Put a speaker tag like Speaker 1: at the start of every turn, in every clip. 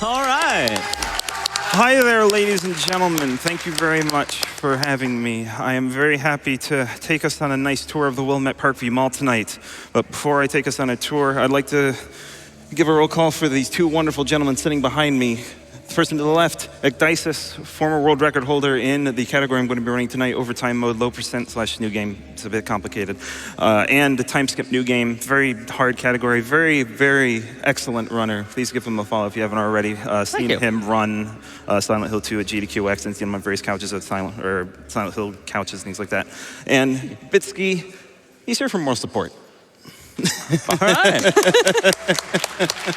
Speaker 1: All right.
Speaker 2: Hi there, ladies and gentlemen. Thank you very much for having me. I am very happy to take us on a nice tour of the Wilmette Parkview Mall tonight. But before I take us on a tour, I'd like to give a roll call for these two wonderful gentlemen sitting behind me. The person to the left, Ecdysis, former world record holder in the category I'm going to be running tonight, overtime mode, low percent / new game. It's a bit complicated. And the time skip new game, very hard category, very, very excellent runner. Please give him a follow if you haven't already. Seen him run Silent Hill 2 at GDQX and seen him on various couches at Silent Hill couches, things like that. And Bitsky, he's here for more support.
Speaker 1: All right.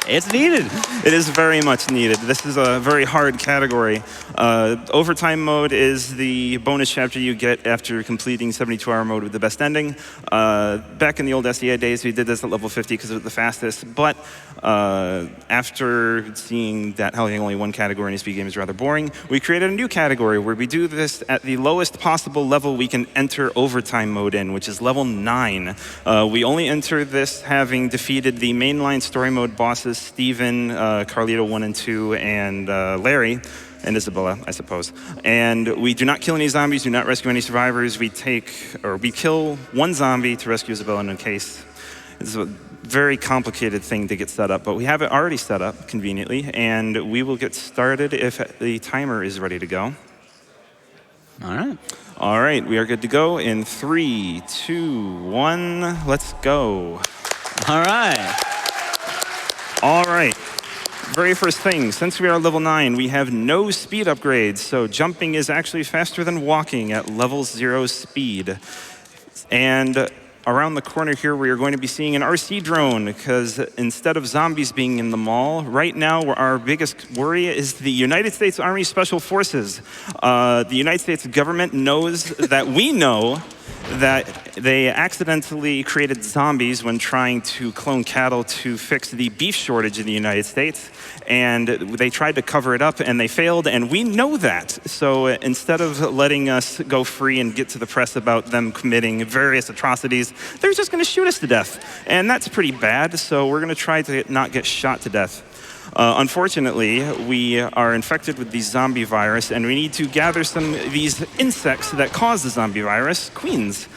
Speaker 1: It's needed.
Speaker 2: It is very much needed. This is a very hard category. Overtime mode is the bonus chapter you get after completing 72-hour mode with the best ending. Back in the old SEA days, we did this at level 50 because it was the fastest. But after seeing that having only one category in a speed game is rather boring, we created a new category where we do this at the lowest possible level we can enter overtime mode in, which is level 9. We only enter this having defeated the mainline story mode bosses Steven, Carlito 1 and 2, and Larry, and Isabella, I suppose. And we do not kill any zombies, do not rescue any survivors. We kill one zombie to rescue Isabella in a case. It's a very complicated thing to get set up, but we have it already set up conveniently, and we will get started if the timer is ready to go.
Speaker 1: All right.
Speaker 2: All right, we are good to go in 3, 2, 1, let's go.
Speaker 1: All right.
Speaker 2: All right. Very first thing, since we are level 9, we have no speed upgrades, so jumping is actually faster than walking at level 0 speed. And around the corner here, we are going to be seeing an RC drone, because instead of zombies being in the mall, right now our biggest worry is the United States Army Special Forces. The United States government knows that we know that they accidentally created zombies when trying to clone cattle to fix the beef shortage in the United States. And they tried to cover it up and they failed, and we know that. So instead of letting us go free and get to the press about them committing various atrocities, they're just going to shoot us to death. And that's pretty bad, so we're going to try to not get shot to death. Unfortunately, we are infected with the zombie virus, and we need to gather some of these insects that cause the zombie virus, queens.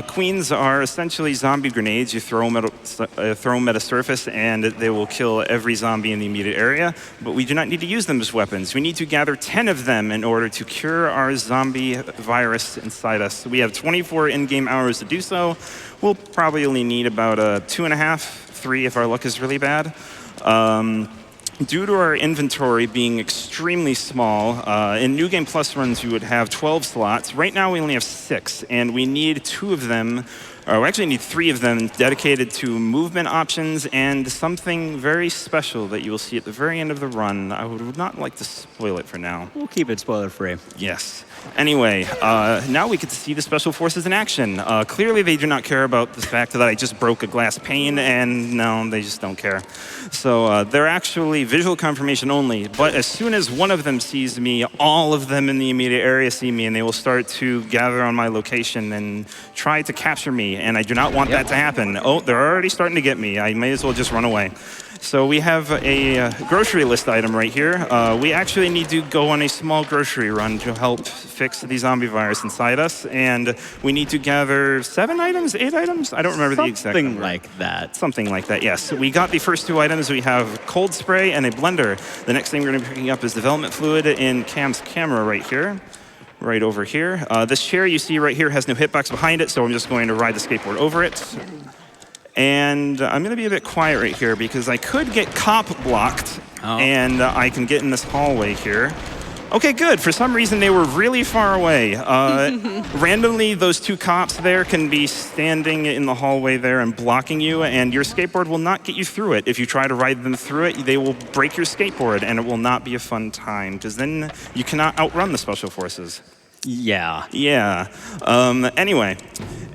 Speaker 2: Queens are essentially zombie grenades. You throw them at a surface, and they will kill every zombie in the immediate area, but we do not need to use them as weapons. We need to gather 10 of them in order to cure our zombie virus inside us. We have 24 in-game hours to do so. We'll probably only need about 2.5, 3 if our luck is really bad. Due to our inventory being extremely small, in New Game Plus runs you would have 12 slots. Right now we only have 6, and we need 2 of them, or we actually need 3 of them dedicated to movement options and something very special that you will see at the very end of the run. I would not like to spoil it for now.
Speaker 1: We'll keep it spoiler-free.
Speaker 2: Yes. Anyway, now we get to see the Special Forces in action. Clearly they do not care about the fact that I just broke a glass pane, and no, they just don't care. So they're actually visual confirmation only, but as soon as one of them sees me, all of them in the immediate area see me, and they will start to gather on my location and try to capture me, and I do not want that to happen. Oh, they're already starting to get me. I may as well just run away. So we have a grocery list item right here. We actually need to go on a small grocery run to help fix the zombie virus inside us, and we need to gather 7 items, 8 items? I don't remember the exact number.
Speaker 1: Something like that.
Speaker 2: Something like that, yes. We got the first 2 items. We have cold spray and a blender. The next thing we're going to be picking up is development fluid in Cam's camera right here. Right over here. This chair you see right here has no hitbox behind it, so I'm just going to ride the skateboard over it. And I'm going to be a bit quiet right here because I could get cop blocked, and I can get in this hallway here. Okay, good. For some reason, they were really far away. Randomly, those 2 cops there can be standing in the hallway there and blocking you, and your skateboard will not get you through it. If you try to ride them through it, they will break your skateboard, and it will not be a fun time, because then you cannot outrun the Special Forces.
Speaker 1: Yeah.
Speaker 2: Yeah. Anyway,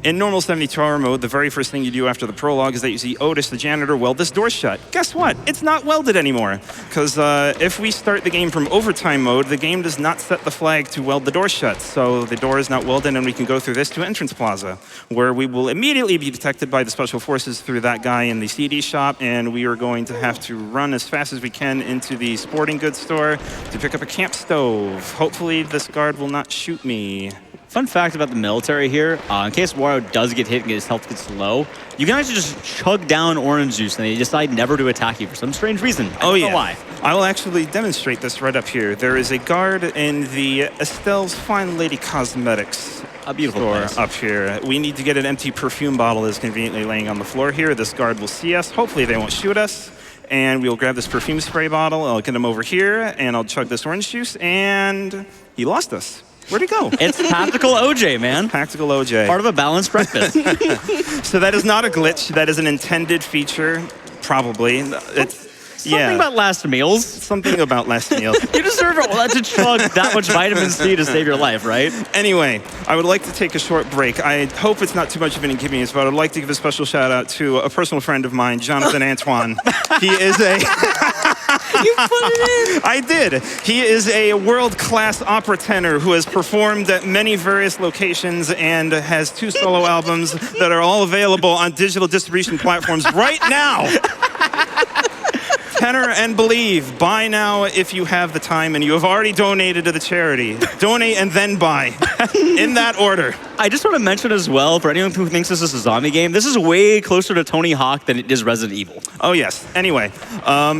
Speaker 2: in normal 72-hour mode, the very first thing you do after the prologue is that you see Otis, the janitor, weld this door shut. Guess what? It's not welded anymore. Because if we start the game from overtime mode, the game does not set the flag to weld the door shut. So the door is not welded, and we can go through this to Entrance Plaza, where we will immediately be detected by the Special Forces through that guy in the CD shop, and we are going to have to run as fast as we can into the sporting goods store to pick up a camp stove. Hopefully this guard will not shoot me.
Speaker 1: Fun fact about the military here, in case Wario does get hit and his health gets low, you can actually just chug down orange juice and they decide never to attack you for some strange reason. I don't know why.
Speaker 2: I will actually demonstrate this right up here. There is a guard in the Estelle's Fine Lady Cosmetics
Speaker 1: A beautiful
Speaker 2: store
Speaker 1: place.
Speaker 2: up here. We need to get an empty perfume bottle that's conveniently laying on the floor here. This guard will see us. Hopefully they won't shoot us. And we'll grab this perfume spray bottle. I'll get him over here, and I'll chug this orange juice, and he lost us. Where'd he go?
Speaker 1: It's tactical OJ, man.
Speaker 2: Tactical OJ.
Speaker 1: Part of a balanced breakfast.
Speaker 2: So that is not a glitch. That is an intended feature, probably. It's
Speaker 1: Something about last meals.
Speaker 2: something about last meal.
Speaker 1: You deserve to chug that much vitamin C to save your life, right?
Speaker 2: Anyway, I would like to take a short break. I hope it's not too much of an inconvenience, but I'd like to give a special shout out to a personal friend of mine, Jonathan Antoine. He is a...
Speaker 1: You put it in.
Speaker 2: I did. He is a world-class opera tenor who has performed at many various locations and has 2 solo albums that are all available on digital distribution platforms right now. Tenor and Believe. Buy now if you have the time and you have already donated to the charity. Donate and then buy. In that order.
Speaker 1: I just want to mention as well, for anyone who thinks this is a zombie game, this is way closer to Tony Hawk than it is Resident Evil.
Speaker 2: Oh, yes. Anyway,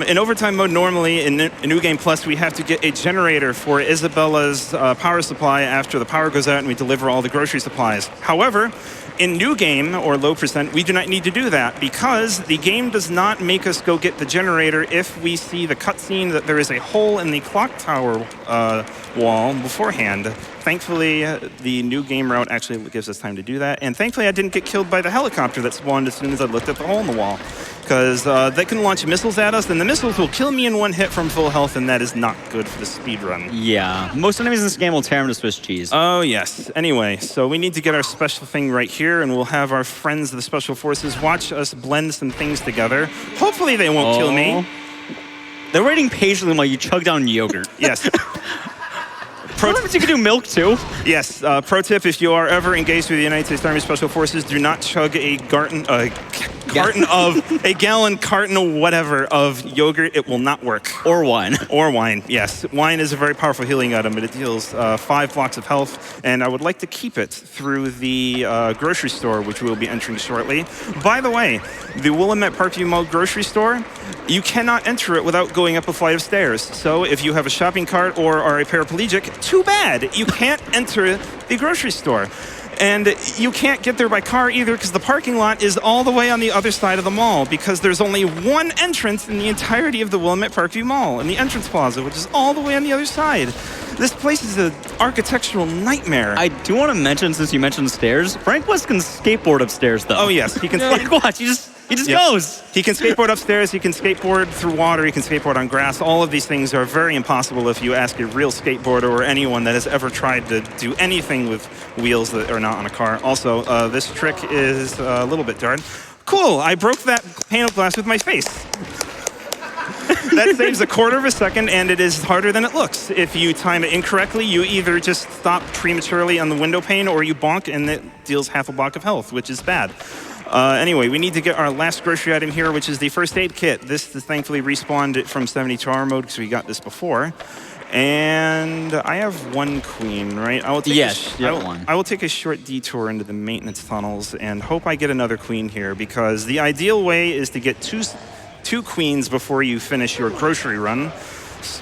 Speaker 2: in overtime mode, normally in New Game Plus, we have to get a generator for Isabella's power supply after the power goes out and we deliver all the grocery supplies. However, in New Game, or low percent, we do not need to do that because the game does not make us go get the generator if we see the cutscene that there is a hole in the clock tower wall beforehand. Thankfully, the New Game route actually gives us time to do that. And thankfully, I didn't get killed by the helicopter that spawned as soon as I looked at the hole in the wall. Because they can launch missiles at us, and the missiles will kill me in one hit from full health, and that is not good for the speed run.
Speaker 1: Yeah. Most enemies in this game will tear them to Swiss cheese.
Speaker 2: Oh, yes. Anyway, so we need to get our special thing right here, and we'll have our friends, the Special Forces, watch us blend some things together. Hopefully they won't kill me.
Speaker 1: They're waiting patiently while you chug down yogurt.
Speaker 2: Yes.
Speaker 1: Sometimes you can do milk, too.
Speaker 2: Yes. Pro tip, if you are ever engaged with the United States Army Special Forces, do not chug a gallon carton of whatever of yogurt. It will not work.
Speaker 1: Or wine.
Speaker 2: Or wine, yes. Wine is a very powerful healing item, but it deals 5 blocks of health, and I would like to keep it through the grocery store, which we'll be entering shortly. By the way, the Willamette Parkview Mall grocery store, you cannot enter it without going up a flight of stairs. So if you have a shopping cart or are a paraplegic, too bad. You can't enter the grocery store. And you can't get there by car either because the parking lot is all the way on the other side of the mall because there's only one entrance in the entirety of the Willamette Parkview Mall, in the entrance plaza, which is all the way on the other side. This place is an architectural nightmare.
Speaker 1: I do want to mention, since you mentioned the stairs, Frank West can skateboard upstairs, though.
Speaker 2: Oh, yes. He can
Speaker 1: Like, watch, he just goes.
Speaker 2: He can skateboard upstairs, he can skateboard through water, he can skateboard on grass. All of these things are very impossible if you ask a real skateboarder or anyone that has ever tried to do anything with wheels that are not on a car. Also, this trick is a little bit darn. Cool, I broke that pane of glass with my face. That saves 1/4 of a second, and it is harder than it looks. If you time it incorrectly, you either just stop prematurely on the window pane, or you bonk, and it deals 1/2 a block of health, which is bad. Anyway, we need to get our last grocery item here, which is the first aid kit. This is thankfully respawned from 72-hour mode because we got this before. And I have 1 queen, right? I will take
Speaker 1: one.
Speaker 2: I will take a short detour into the maintenance tunnels and hope I get another queen here because the ideal way is to get two queens before you finish your grocery run.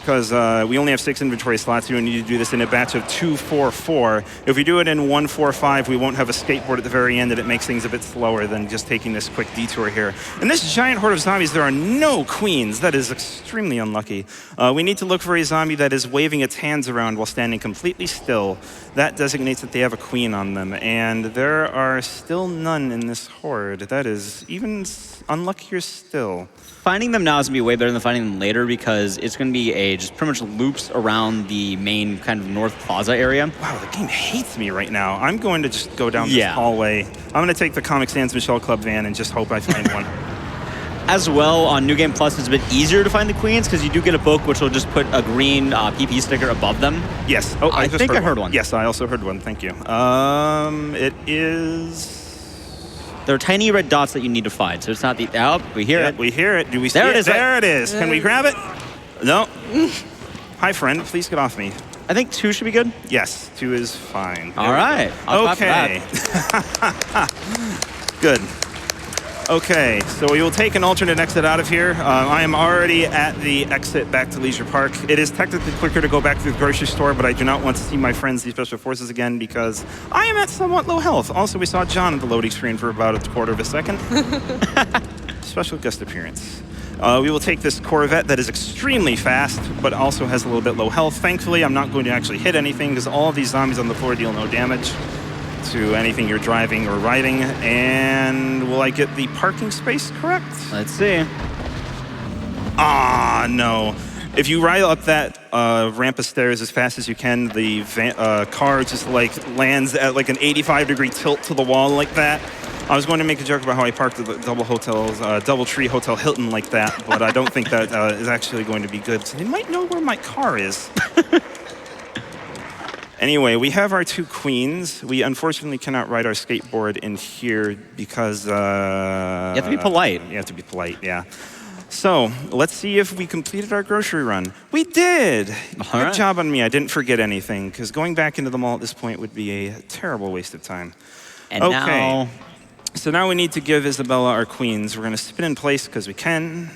Speaker 2: Because we only have 6 inventory slots, you need to do this in a batch of 2, 4, 4. If we do it in 1, 4, 5, we won't have a skateboard at the very end, and it makes things a bit slower than just taking this quick detour here. In this giant horde of zombies, there are no queens. That is extremely unlucky. We need to look for a zombie that is waving its hands around while standing completely still. That designates that they have a queen on them, and there are still none in this horde. That is even unluckier still.
Speaker 1: Finding them now is going to be way better than finding them later because it's going to be just pretty much loops around the main kind of North Plaza area.
Speaker 2: Wow, the game hates me right now. I'm going to just go down this hallway. I'm going to take the Comic Sans Michelle Club van and just hope I find one.
Speaker 1: As well, on New Game Plus, it's a bit easier to find the queens because you do get a book which will just put a green PP sticker above them.
Speaker 2: Yes. Oh,
Speaker 1: I think I heard one.
Speaker 2: Yes, I also heard one. Thank you. It is...
Speaker 1: There are tiny red dots that you need to find, so it's not the... Oh, we hear it.
Speaker 2: We hear it. Do we see it?
Speaker 1: There it is.
Speaker 2: There it is. Can we grab it? No. Hi, friend. Please get off me.
Speaker 1: I think 2 should be good.
Speaker 2: Yes, 2 is fine.
Speaker 1: All right.
Speaker 2: Okay. Good. Okay, so we will take an alternate exit out of here. I am already at the exit back to Leisure Park. It is technically quicker to go back to the grocery store, but I do not want to see my friends, the Special Forces, again because I am at somewhat low health. Also, we saw John at the loading screen for about a quarter of a second. Special guest appearance. We will take this Corvette that is extremely fast, but also has a little bit low health. Thankfully, I'm not going to actually hit anything because all of these zombies on the floor deal no damage to anything you're driving or riding. And will I get the parking space correct?
Speaker 1: Let's see.
Speaker 2: Ah, no. If you ride up that ramp of stairs as fast as you can, the car just like lands at like an 85-degree tilt to the wall like that. I was going to make a joke about how I parked at the DoubleTree Hotel Hilton like that, but I don't think that is actually going to be good. So they might know where my car is. Anyway, we have our 2 queens. We unfortunately cannot ride our skateboard in here because... you
Speaker 1: have to be polite.
Speaker 2: You have to be polite, yeah. So, let's see if we completed our grocery run. We did! Good job on me. I didn't forget anything, because going back into the mall at this point would be a terrible waste of time.
Speaker 1: And now...
Speaker 2: So now we need to give Isabella our queens. We're going to spin in place because we can.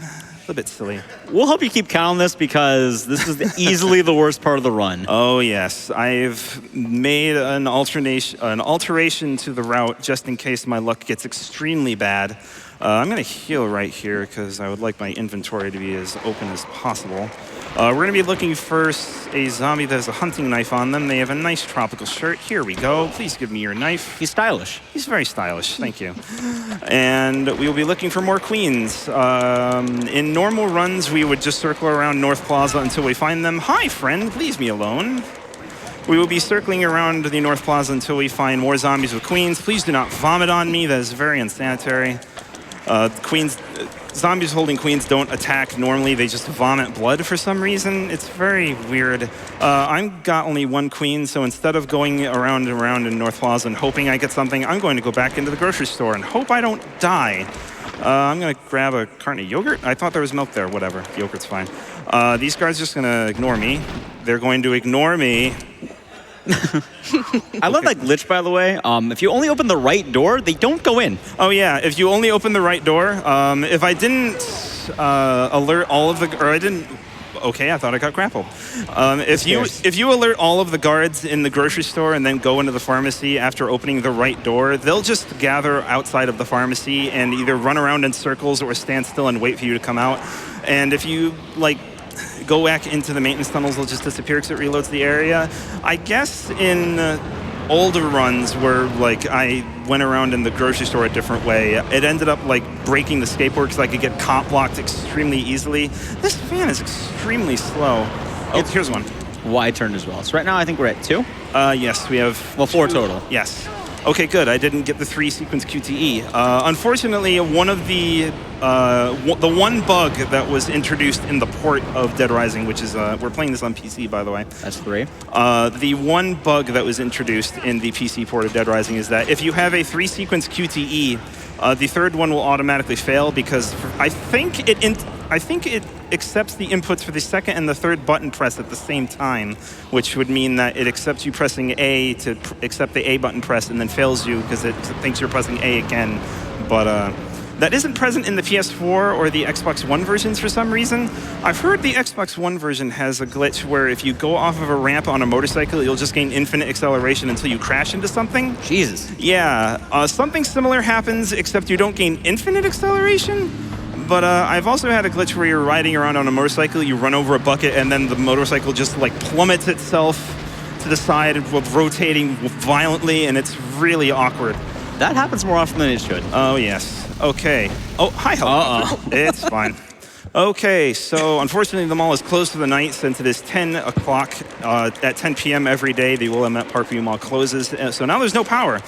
Speaker 2: A bit silly.
Speaker 1: We'll help you keep count on this because this is easily the worst part of the run.
Speaker 2: Oh yes, I've made an alteration to the route just in case my luck gets extremely bad. I'm going to heal right here because I would like my inventory to be as open as possible. We're going to be looking first a zombie that has a hunting knife on them. They have a nice tropical shirt. Here we go. Please give me your knife.
Speaker 1: He's stylish.
Speaker 2: He's very stylish. Thank you. And we will be looking for more queens. In normal runs, we would just circle around North Plaza until we find them. Hi, friend. Leave me alone. We will be circling around the North Plaza until we find more zombies with queens. Please do not vomit on me. That is very unsanitary. Zombies holding queens don't attack normally. They just vomit blood for some reason. It's very weird. I've got only 1 queen, so instead of going around and around in North Plaza and hoping I get something, I'm going to go back into the grocery store and hope I don't die. I'm going to grab a carton of yogurt. I thought there was milk there. Whatever. Yogurt's fine. These guys are just going to ignore me. They're going to ignore me.
Speaker 1: I love that glitch, by the way. If you only open the right door, they don't go in.
Speaker 2: Oh yeah, if you only open the right door. If I didn't alert all of the, or I didn't. Okay, I thought I got grappled. If you alert all of the guards in the grocery store and then go into the pharmacy after opening the right door, they'll just gather outside of the pharmacy and either run around in circles or stand still and wait for you to come out. And if you go back into the maintenance tunnels, they'll just disappear because it reloads the area. I guess in older runs where I went around in the grocery store a different way, it ended up breaking the skateboard because I could get cop blocked extremely easily. This fan is extremely slow. Oh, here's one.
Speaker 1: Wide turn as well. So right now I think we're at 2?
Speaker 2: Yes, we have
Speaker 1: 4 total.
Speaker 2: Yes. Okay, good. I didn't get the 3 sequence QTE. Unfortunately, one of the one bug that was introduced in the port of Dead Rising, which is we're playing this on PC, by the way.
Speaker 1: That's 3.
Speaker 2: The one bug that was introduced in the PC port of Dead Rising is that if you have a 3 sequence QTE, the third one will automatically fail because I think it accepts the inputs for the second and the third button press at the same time, which would mean that it accepts you pressing A to accept the A button press and then fails you because it thinks you're pressing A again. But that isn't present in the PS4 or the Xbox One versions for some reason. I've heard the Xbox One version has a glitch where if you go off of a ramp on a motorcycle, you'll just gain infinite acceleration until you crash into something.
Speaker 1: Jesus.
Speaker 2: Yeah, something similar happens, except you don't gain infinite acceleration. But I've also had a glitch where you're riding around on a motorcycle, you run over a bucket, and then the motorcycle just plummets itself to the side, rotating violently, and it's really awkward.
Speaker 1: That happens more often than it should.
Speaker 2: Oh, yes. Okay. Oh, hi, helicopter. It's fine. Okay, so unfortunately the mall is closed for the night since it is 10 o'clock at 10 p.m. every day. The Willamette Parkview Mall closes, so now there's no power.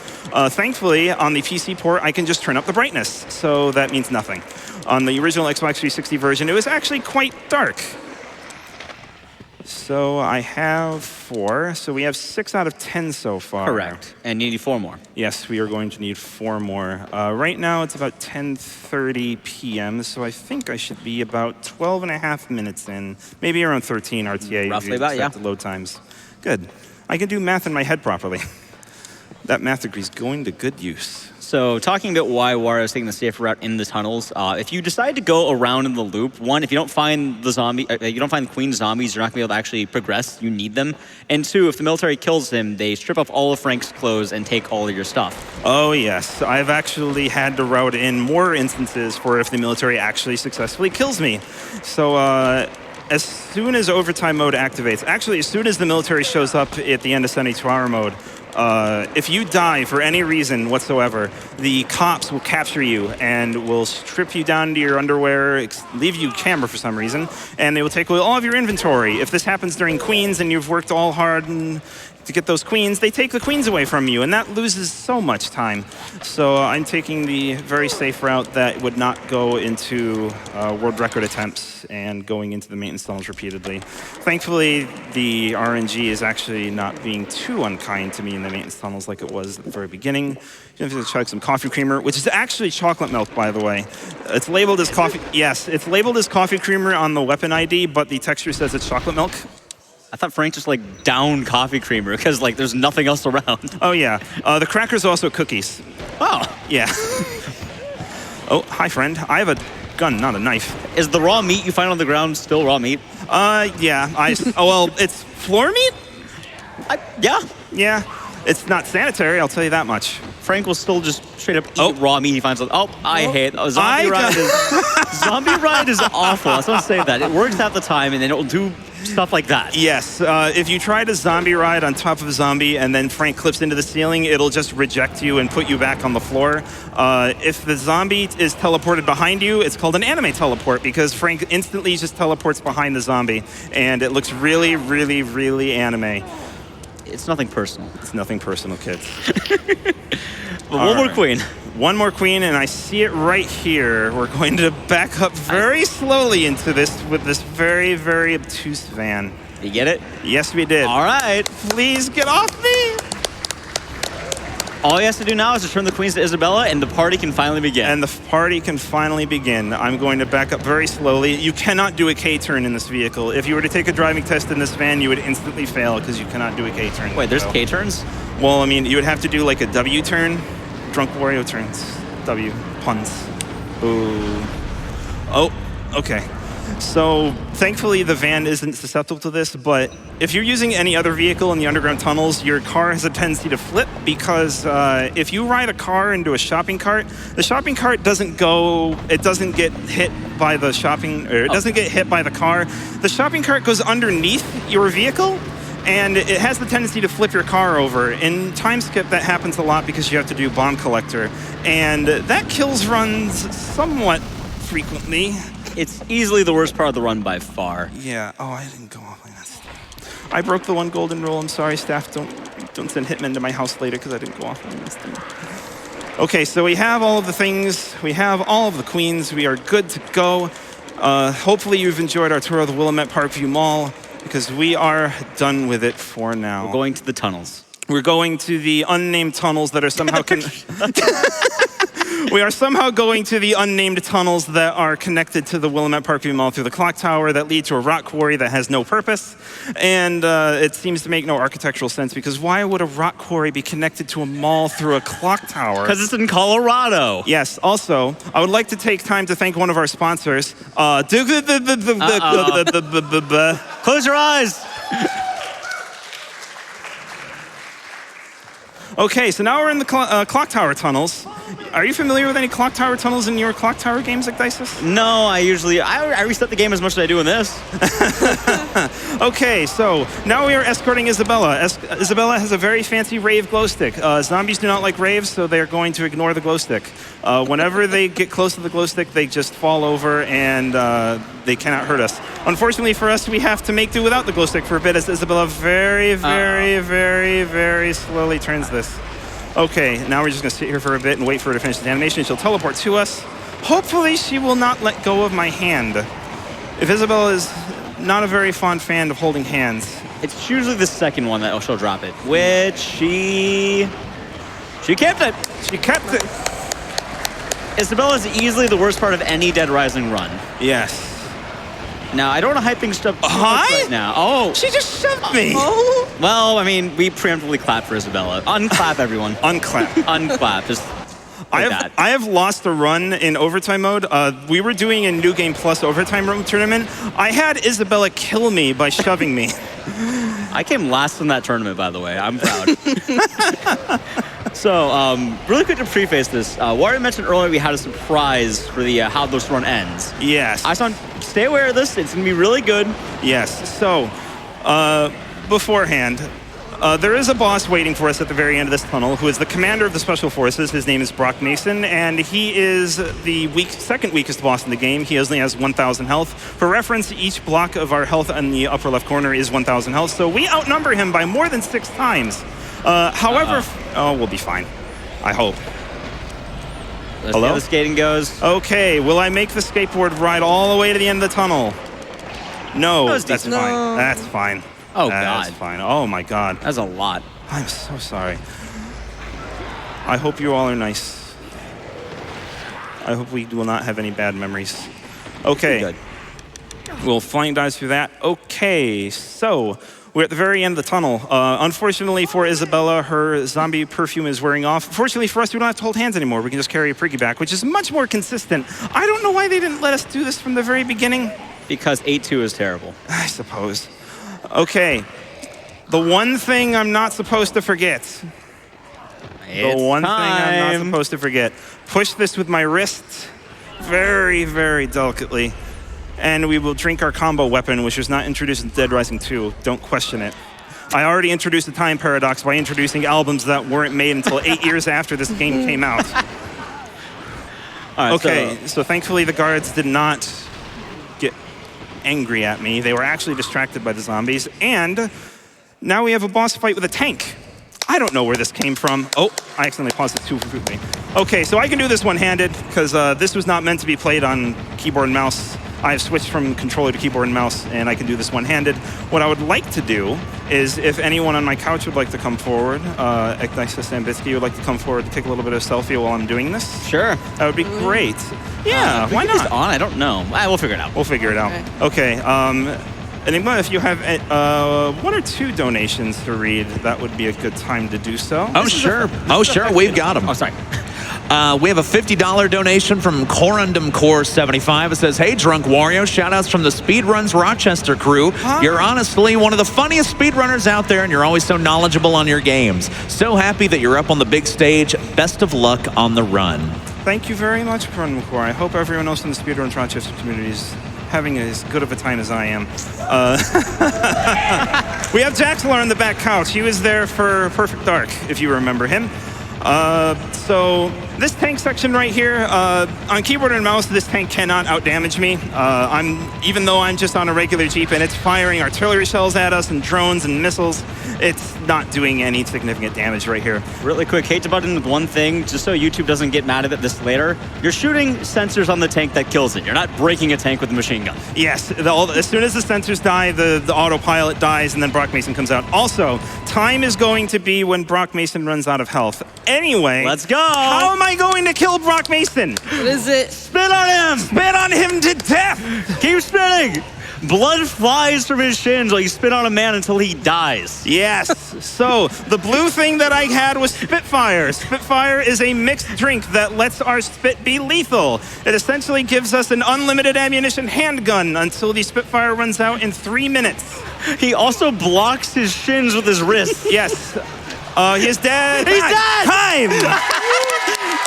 Speaker 2: Thankfully, on the PC port, I can just turn up the brightness, so that means nothing. On the original Xbox 360 version, it was actually quite dark. So I have 4. So we have 6 out of 10 so far.
Speaker 1: Correct. And you need 4 more.
Speaker 2: Yes, we are going to need 4 more. Right now it's about 10:30 p.m. So I think I should be about 12 and a half minutes in, maybe around 13 RTA.
Speaker 1: Roughly about, yeah.
Speaker 2: The load times. Good. I can do math in my head properly. That math degree is going to good use.
Speaker 1: So talking about why Wario is taking the safer route in the tunnels, if you decide to go around in the loop, one, if you don't find the Queen's zombies, you're not going to be able to actually progress. You need them. And 2, if the military kills him, they strip off all of Frank's clothes and take all of your stuff.
Speaker 2: Oh, yes. I've actually had to route in more instances for if the military actually successfully kills me. So, as soon as overtime mode activates, actually, as soon as the military shows up at the end of 72-hour mode, if you die for any reason whatsoever, the cops will capture you and will strip you down to your underwear, leave you camera for some reason, and they will take away all of your inventory. If this happens during Queens and you've worked all hard to get those queens, they take the queens away from you, and that loses so much time. So I'm taking the very safe route that would not go into world record attempts and going into the maintenance tunnels repeatedly. Thankfully, the RNG is actually not being too unkind to me in the maintenance tunnels like it was at the very beginning. You have to chug some coffee creamer, which is actually chocolate milk, by the way. It's labeled as coffee. Yes, it's labeled as coffee creamer on the weapon ID, but the texture says it's chocolate milk.
Speaker 1: I thought Frank just like downed coffee creamer because like there's nothing else around.
Speaker 2: Oh yeah, the crackers are also cookies.
Speaker 1: Oh.
Speaker 2: Yeah. Oh, hi friend. I have a gun, not a knife.
Speaker 1: Is the raw meat you find on the ground still raw meat?
Speaker 2: Yeah. Oh well, it's floor meat?
Speaker 1: Yeah.
Speaker 2: Yeah. It's not sanitary, I'll tell you that much.
Speaker 1: Frank will still just straight up eat raw meat he finds. I hate Zombie Ride is awful. I was going to say that. It works half the time, and then it'll do stuff like that.
Speaker 2: Yes. If you try to zombie ride on top of a zombie and then Frank clips into the ceiling, it'll just reject you and put you back on the floor. If the zombie is teleported behind you, it's called an anime teleport because Frank instantly just teleports behind the zombie, and it looks really, really, really anime.
Speaker 1: It's nothing personal.
Speaker 2: It's nothing personal, kids.
Speaker 1: But one more queen.
Speaker 2: One more queen, and I see it right here. We're going to back up very slowly into this with this very, very obtuse van.
Speaker 1: You get it?
Speaker 2: Yes, we did.
Speaker 1: All right.
Speaker 2: Please get off me.
Speaker 1: All he has to do now is return the queens to Isabella, and the party can finally begin.
Speaker 2: And the party can finally begin. I'm going to back up very slowly. You cannot do a K-turn in this vehicle. If you were to take a driving test in this van, you would instantly fail because you cannot do a K-turn.
Speaker 1: Wait, there's K-turns?
Speaker 2: Well, I mean, you would have to do like a W-turn. DrunkWario turns. W. Puns. Ooh. Oh, okay. So, thankfully, the van isn't susceptible to this, but if you're using any other vehicle in the underground tunnels, your car has a tendency to flip because if you ride a car into a shopping cart, the shopping cart doesn't get hit by the doesn't get hit by the car. The shopping cart goes underneath your vehicle, and it has the tendency to flip your car over. In Time Skip, that happens a lot because you have to do bomb collector, and that kills runs somewhat frequently.
Speaker 1: It's easily the worst part of the run by far.
Speaker 2: Yeah. Oh, I didn't go off like that. I broke the one golden rule. I'm sorry, staff. Don't send hitmen to my house later because I didn't go off on this thing. Okay, so we have all of the things. We have all of the queens. We are good to go. Hopefully you've enjoyed our tour of the Willamette Parkview Mall because we are done with it for now.
Speaker 1: We're going to the tunnels.
Speaker 2: We're going to the unnamed tunnels that are somehow... We are somehow going to the unnamed tunnels that are connected to the Willamette Parkview Mall through the clock tower that lead to a rock quarry that has no purpose. And it seems to make no architectural sense because why would a rock quarry be connected to a mall through a clock tower?
Speaker 1: Because it's in Colorado.
Speaker 2: Yes. Also, I would like to take time to thank one of our sponsors. Close
Speaker 1: your eyes.
Speaker 2: Okay, so now we're in the clock tower tunnels. Are you familiar with any clock tower tunnels in your clock tower games, Ecdysis?
Speaker 1: No, I reset the game as much as I do in this.
Speaker 2: Okay, so now we are escorting Isabella. Isabella has a very fancy rave glow stick. Zombies do not like raves, so they are going to ignore the glow stick. Whenever they get close to the glow stick, they just fall over and they cannot hurt us. Unfortunately for us, we have to make do without the glow stick for a bit as Isabella very, very, very, very slowly turns this. Okay, now we're just going to sit here for a bit and wait for her to finish the animation. She'll teleport to us. Hopefully she will not let go of my hand. If Isabella is not a very fond fan of holding hands.
Speaker 1: It's usually the second one that she'll drop it, which she kept it.
Speaker 2: She kept it.
Speaker 1: Isabella is easily the worst part of any Dead Rising run.
Speaker 2: Yes.
Speaker 1: Now, I don't want to hype things up too much right now. Oh.
Speaker 2: She just shoved me.
Speaker 1: Oh. Well, I mean, we preemptively clap for Isabella. Unclap, everyone.
Speaker 2: Unclap.
Speaker 1: Unclap. Just like that.
Speaker 2: I have lost a run in overtime mode. We were doing a New Game Plus overtime room tournament. I had Isabella kill me by shoving me.
Speaker 1: I came last in that tournament, by the way. I'm proud. So, really quick to preface this. Wario mentioned earlier we had a surprise for the how this run ends.
Speaker 2: Yes.
Speaker 1: I saw. Stay aware of this. It's going to be really good.
Speaker 2: Yes. So, beforehand, there is a boss waiting for us at the very end of this tunnel who is the commander of the Special Forces. His name is Brock Mason, and he is the second weakest boss in the game. He only has 1,000 health. For reference, each block of our health in the upper left corner is 1,000 health, so we outnumber him by more than 6 times. However, we'll be fine. I hope.
Speaker 1: Let's see how the skating goes.
Speaker 2: Okay, will I make the skateboard ride all the way to the end of the tunnel? No, that's fine. That's fine.
Speaker 1: Oh, God.
Speaker 2: That's fine. Oh, my God.
Speaker 1: That's a lot.
Speaker 2: I'm so sorry. I hope you all are nice. I hope we will not have any bad memories. Okay.
Speaker 1: Good.
Speaker 2: We'll flying dives through that. Okay, so we're at the very end of the tunnel. Unfortunately for Isabella, her zombie perfume is wearing off. Fortunately for us, we don't have to hold hands anymore. We can just carry a piggyback, which is much more consistent. I don't know why they didn't let us do this from the very beginning.
Speaker 1: Because 8-2 is terrible.
Speaker 2: I suppose. Okay. The one thing I'm not supposed to forget. Thing I'm not supposed to forget. Push this with my wrist very, very delicately. And we will drink our combo weapon, which was not introduced in Dead Rising 2. Don't question it. I already introduced the time paradox by introducing albums that weren't made until 8 years after this game came out.
Speaker 1: All right,
Speaker 2: okay, so thankfully the guards did not get angry at me. They were actually distracted by the zombies. And now we have a boss fight with a tank. I don't know where this came from. Oh, I accidentally paused it too quickly. Okay, so I can do this one-handed because this was not meant to be played on keyboard and mouse. I have switched from controller to keyboard and mouse, and I can do this one-handed. What I would like to do is, if anyone on my couch would like to come forward, Ecdysis and Bitsky would like to come forward to take a little bit of selfie while I'm doing this.
Speaker 1: Sure.
Speaker 2: That would be great. Yeah, why not?
Speaker 1: On? I don't know. We'll figure it out.
Speaker 2: We'll figure it out. Okay. Enigma, if you have 1 or 2 donations to read, that would be a good time to do so.
Speaker 3: Oh, sure. Oh, sure. We've got them.
Speaker 1: Oh, sorry.
Speaker 3: We have a $50 donation from Corundum Core 75. It says, "Hey, DrunkWario, shout-outs from the Speedruns Rochester crew. You're honestly one of the funniest speedrunners out there, and you're always so knowledgeable on your games. So happy that you're up on the big stage. Best of luck on the run."
Speaker 2: Thank you very much, Corundum Core. I hope everyone else in the Speedruns Rochester community is having as good of a time as I am. We have Jaxlar on the back couch. He was there for Perfect Dark, if you remember him. So this tank section right here, on keyboard and mouse, this tank cannot outdamage me. Even though I'm just on a regular Jeep and it's firing artillery shells at us and drones and missiles, it's not doing any significant damage right here.
Speaker 1: Really quick, hate to butt in with one thing, just so YouTube doesn't get mad at this later. You're shooting sensors on the tank that kills it. You're not breaking a tank with a machine gun.
Speaker 2: Yes, as soon as the sensors die, the autopilot dies, and then Brock Mason comes out. Also, time is going to be when Brock Mason runs out of health. Anyway,
Speaker 1: let's go.
Speaker 2: How am I going to kill Brock Mason?
Speaker 4: What is it?
Speaker 1: Spit on him!
Speaker 2: Spit on him to death!
Speaker 1: Keep spitting! Blood flies from his shins while you spit on a man until he dies.
Speaker 2: Yes. So the blue thing that I had was Spitfire. Spitfire is a mixed drink that lets our spit be lethal. It essentially gives us an unlimited ammunition handgun until the Spitfire runs out in 3 minutes.
Speaker 1: He also blocks his shins with his wrist.
Speaker 2: Yes. He is dead.
Speaker 1: He's dead!
Speaker 2: Time!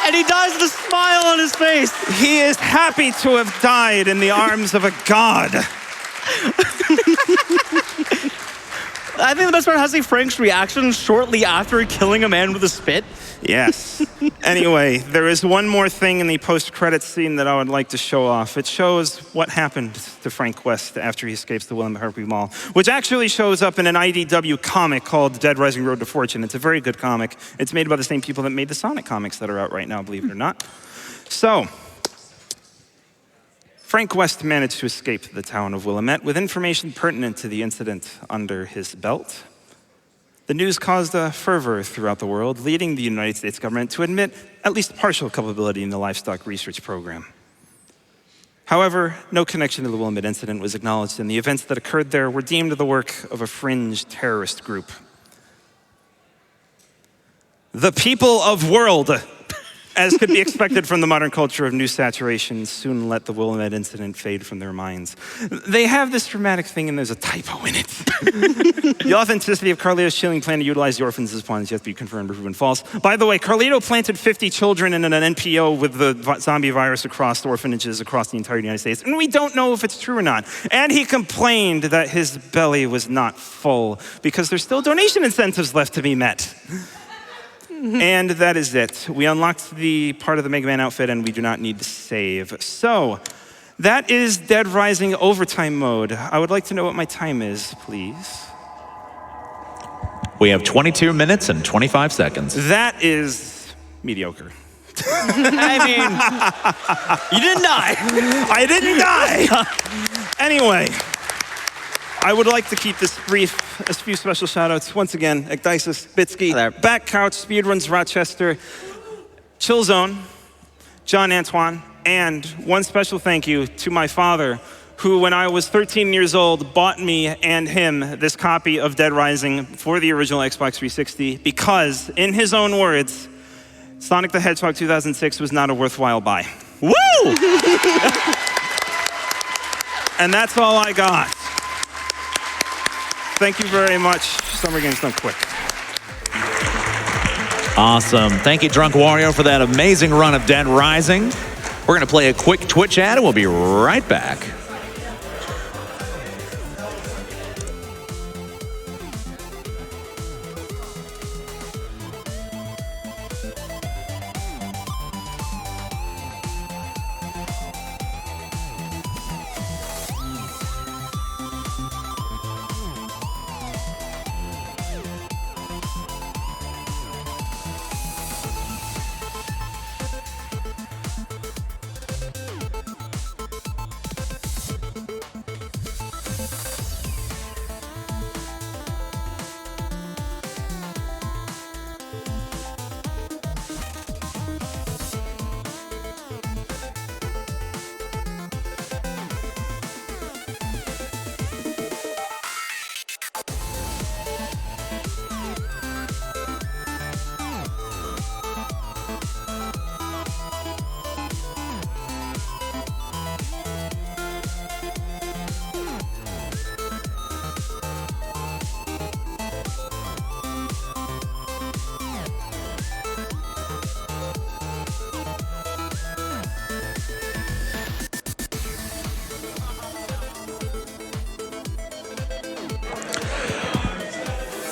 Speaker 1: And he dies with a smile on his face.
Speaker 2: He is happy to have died in the arms of a god.
Speaker 1: I think the best part has to be Frank's reaction shortly after killing a man with a spit.
Speaker 2: Yes. Anyway, there is one more thing in the post-credits scene that I would like to show off. It shows what happened to Frank West after he escapes the William Harvey Mall, which actually shows up in an IDW comic called Dead Rising Road to Fortune. It's a very good comic. It's made by the same people that made the Sonic comics that are out right now, believe it or not. So, Frank West managed to escape the town of Willamette with information pertinent to the incident under his belt. The news caused a fervor throughout the world, leading the United States government to admit at least partial culpability in the livestock research program. However, no connection to the Willamette incident was acknowledged, and the events that occurred there were deemed the work of a fringe terrorist group. The people of world, as could be expected from the modern culture of news saturation, soon let the Willamette incident fade from their minds. They have this dramatic thing, and there's a typo in it. The authenticity of Carlito's chilling plan to utilize the orphans as pawns yet to be confirmed or proven false. By the way, Carlito planted 50 children in an NPO with the zombie virus across orphanages across the entire United States, and we don't know if it's true or not. And he complained that his belly was not full because there's still donation incentives left to be met. And that is it. We unlocked the part of the Mega Man outfit, and we do not need to save. So, that is Dead Rising overtime mode. I would like to know what my time is, please.
Speaker 3: We have 22 minutes and 25 seconds.
Speaker 2: That is mediocre.
Speaker 1: I mean, you didn't die.
Speaker 2: I didn't die. Anyway, I would like to keep this brief. A few special shout-outs. Once again, Ecdysis, Bitsky, Back Couch, Speedruns Rochester, Chill Zone, John Antoine, and one special thank you to my father, who, when I was 13 years old, bought me and him this copy of Dead Rising for the original Xbox 360 because, in his own words, Sonic the Hedgehog 2006 was not a worthwhile buy.
Speaker 1: Woo!
Speaker 2: And that's all I got. Thank you very much. Summer Games Done Quick.
Speaker 3: Awesome. Thank you, DrunkWario, for that amazing run of Dead Rising. We're going to play a quick Twitch ad, and we'll be right back.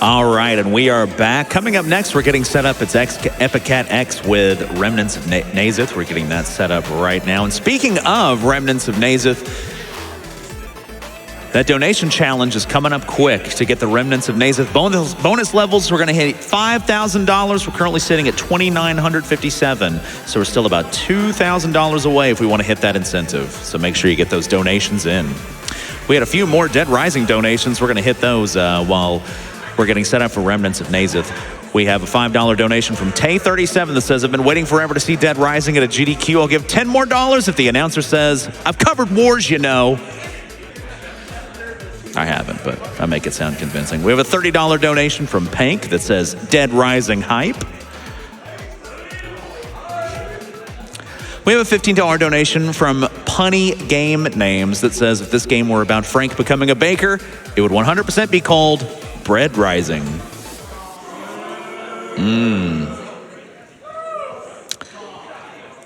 Speaker 3: All right, and we are back. Coming up next, we're getting set up. It's Epicat X with Remnants of Nazith. We're getting that set up right now. And speaking of Remnants of Nazith, that donation challenge is coming up quick to get the Remnants of Nazith bonus levels. We're going to hit $5,000. We're currently sitting at $2,957. So we're still about $2,000 away if we want to hit that incentive. So make sure you get those donations in. We had a few more Dead Rising donations. We're going to hit those while we're getting set up for Remnants of Nazith. We have a $5 donation from Tay37 that says, I've been waiting forever to see Dead Rising at a GDQ. I'll give $10 more if the announcer says, I've covered wars, you know. I haven't, but I make it sound convincing. We have a $30 donation from Pank that says, Dead Rising hype. We have a $15 donation from Punny Game Names that says, if this game were about Frank becoming a baker, it would 100% be called Bread Rising.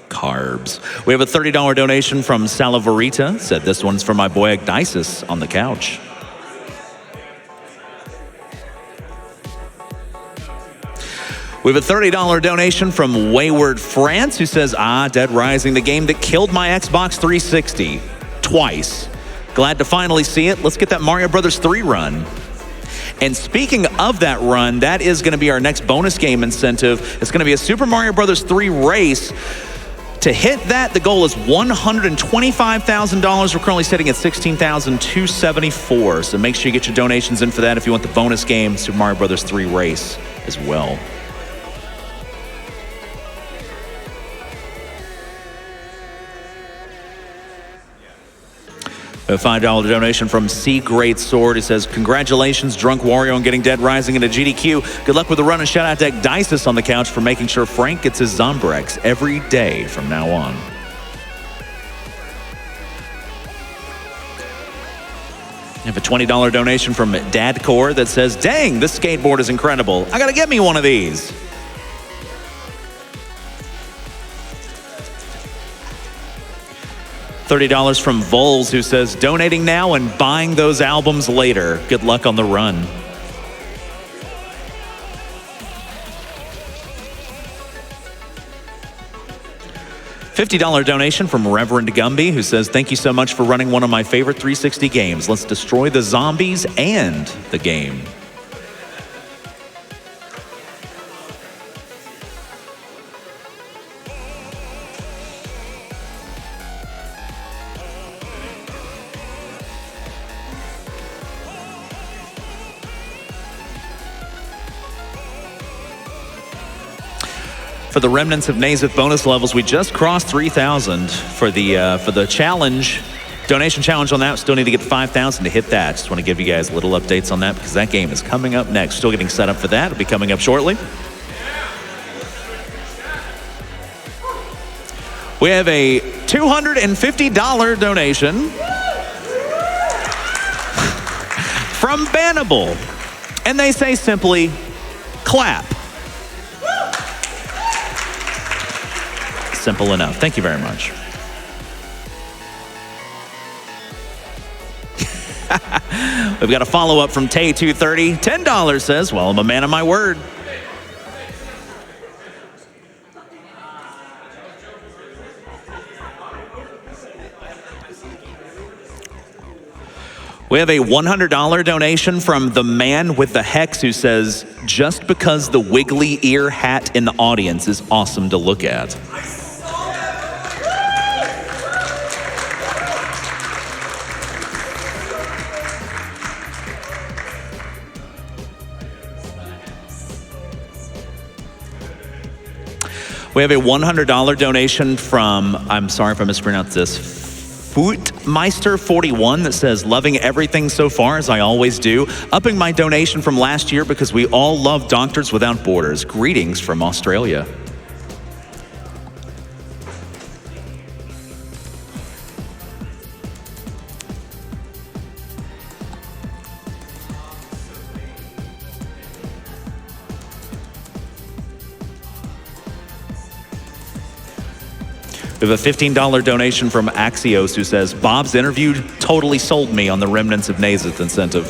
Speaker 3: Carbs. We have a $30 donation from Salavarita. Said this one's for my boy Agdisis on the couch. We have a $30 donation from Wayward France, who says, Dead Rising, the game that killed my Xbox 360 twice. Glad to finally see it. Let's get that Mario Brothers 3 run. And speaking of that run, that is going to be our next bonus game incentive. It's going to be a Super Mario Brothers 3 race. To hit that, the goal is $125,000. We're currently sitting at $16,274. So make sure you get your donations in for that if you want the bonus game, Super Mario Brothers 3 race as well. A $5 donation from C Great Sword. It says, congratulations, DrunkWario, on getting Dead Rising into GDQ. Good luck with the run, and shout out to Agdisis on the couch for making sure Frank gets his Zombrex every day from now on. I have a $20 donation from Dadcore that says, dang, this skateboard is incredible. I gotta get me one of these. $30 from Vols, who says, donating now and buying those albums later. Good luck on the run. $50 donation from Reverend Gumby, who says, thank you so much for running one of my favorite 360 games. Let's destroy the zombies and the game. For the Remnants of Nazith bonus levels, we just crossed 3,000 for the challenge, donation challenge on that. Still need to get 5,000 to hit that. Just want to give you guys little updates on that because that game is coming up next. Still getting set up for that. It'll be coming up shortly. We have a $250 donation from Bannable, and they say simply, clap. Simple enough. Thank you very much. We've got a follow-up from Tay230. $10 says, well, I'm a man of my word. We have a $100 donation from the man with the hex, who says, just because the wiggly ear hat in the audience is awesome to look at. We have a $100 donation from, I'm sorry if I mispronounced this, Footmeister41, that says, loving everything so far as I always do. Upping my donation from last year because we all love Doctors Without Borders. Greetings from Australia. We have a $15 donation from Axios, who says, Bob's interview totally sold me on the Remnants of Nazith incentive.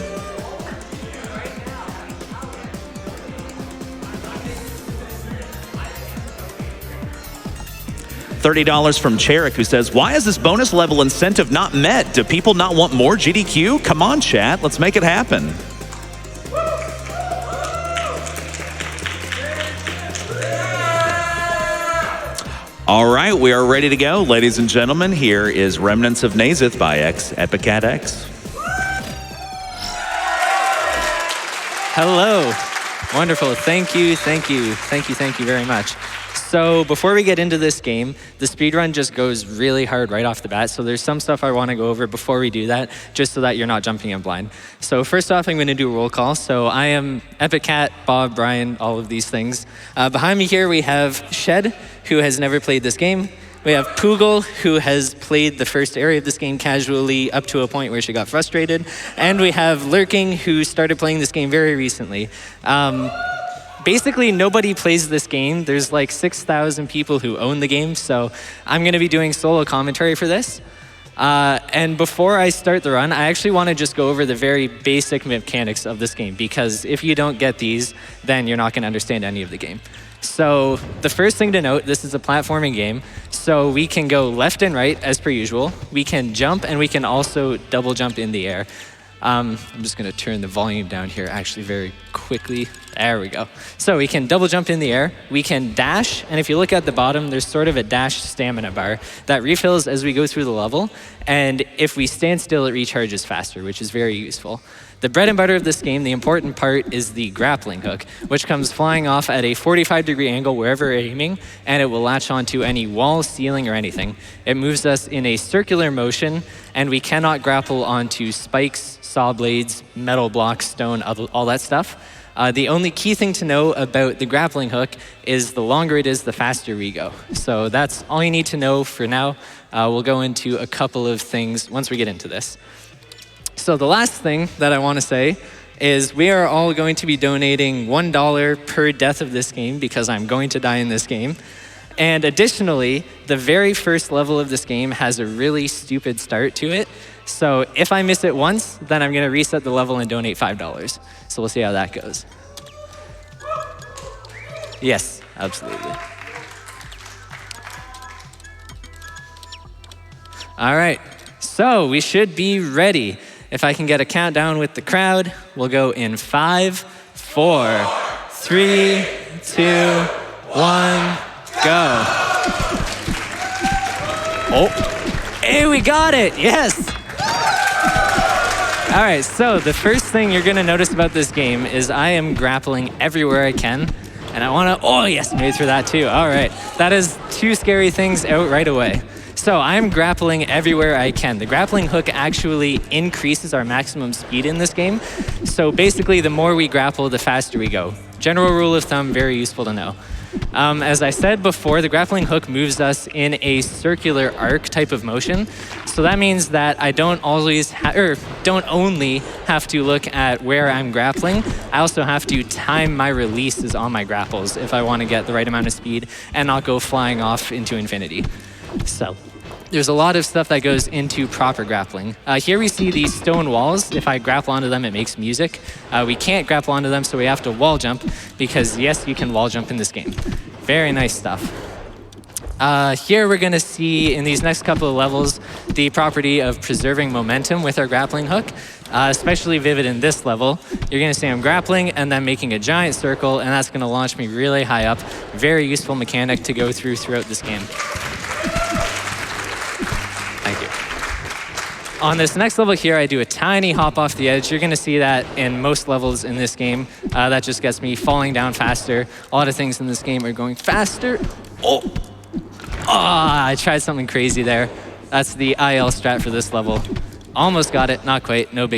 Speaker 3: $30 from Cherrick, who says, why is this bonus level incentive not met? Do people not want more GDQ? Come on, chat, let's make it happen. All right, we are ready to go. Ladies and gentlemen, here is Remnants of Nazith by Epicat X.
Speaker 4: Hello. Wonderful. Thank you very much. So before we get into this game, the speedrun just goes really hard right off the bat. So there's some stuff I want to go over before we do that, just so that you're not jumping in blind. So first off, I'm going to do a roll call. So I am Epicat, Bob, Brian, all of these things. Behind me here, we have Shed, who has never played this game. We have Poogle, who has played the first area of this game casually up to a point where she got frustrated. And we have Lurking, who started playing this game very recently. basically, nobody plays this game. There's like 6,000 people who own the game, so I'm going to be doing solo commentary for this. And before I start the run, I actually want to just go over the very basic mechanics of this game, because if you don't get these, then you're not going to understand any of the game. So the first thing to note, this is a platforming game, so we can go left and right as per usual. We can jump, and we can also double jump in the air. I'm just going to turn the volume down here actually very quickly. There we go. So we can double jump in the air. We can dash, and if you look at the bottom, there's sort of a dash stamina bar that refills as we go through the level. And if we stand still, it recharges faster, which is very useful. The bread and butter of this game, the important part, is the grappling hook, which comes flying off at a 45-degree angle wherever we're aiming, and it will latch onto any wall, ceiling, or anything. It moves us in a circular motion, and we cannot grapple onto spikes, saw blades, metal blocks, stone, all that stuff. The only key thing to know about the grappling hook is the longer it is, the faster we go. So that's all you need to know for now. We'll go into a couple of things once we get into this. So the last thing that I want to say is we are all going to be donating $1 per death of this game, because I'm going to die in this game. And additionally, the very first level of this game has a really stupid start to it. So if I miss it once, then I'm going to reset the level and donate $5. So we'll see how that goes. Yes, absolutely. All right, so we should be ready. If I can get a countdown with the crowd, we'll go in 5, 4, 3, 2, 1, go. Oh, hey, we got it, yes. All right, so the first thing you're gonna notice about this game is I am grappling everywhere I can, and I wanna, oh yes, made it through that too. All right, that is 2 scary things out right away. So I'm grappling everywhere I can. The grappling hook actually increases our maximum speed in this game. So basically, the more we grapple, the faster we go. General rule of thumb, very useful to know. As I said before, the grappling hook moves us in a circular arc type of motion. So that means that I don't only have to look at where I'm grappling, I also have to time my releases on my grapples if I want to get the right amount of speed and not go flying off into infinity. So there's a lot of stuff that goes into proper grappling. Here we see these stone walls. If I grapple onto them, it makes music. We can't grapple onto them, so we have to wall jump, because yes, you can wall jump in this game. Very nice stuff. Here we're gonna see in these next couple of levels the property of preserving momentum with our grappling hook, especially vivid in this level. You're gonna see I'm grappling and then making a giant circle, and that's gonna launch me really high up. Very useful mechanic to go throughout this game. Thank you. On this next level here, I do a tiny hop off the edge. You're gonna see that in most levels in this game. That just gets me falling down faster. A lot of things in this game are going faster. Oh, I tried something crazy there. That's the IL strat for this level. Almost got it, not quite, no big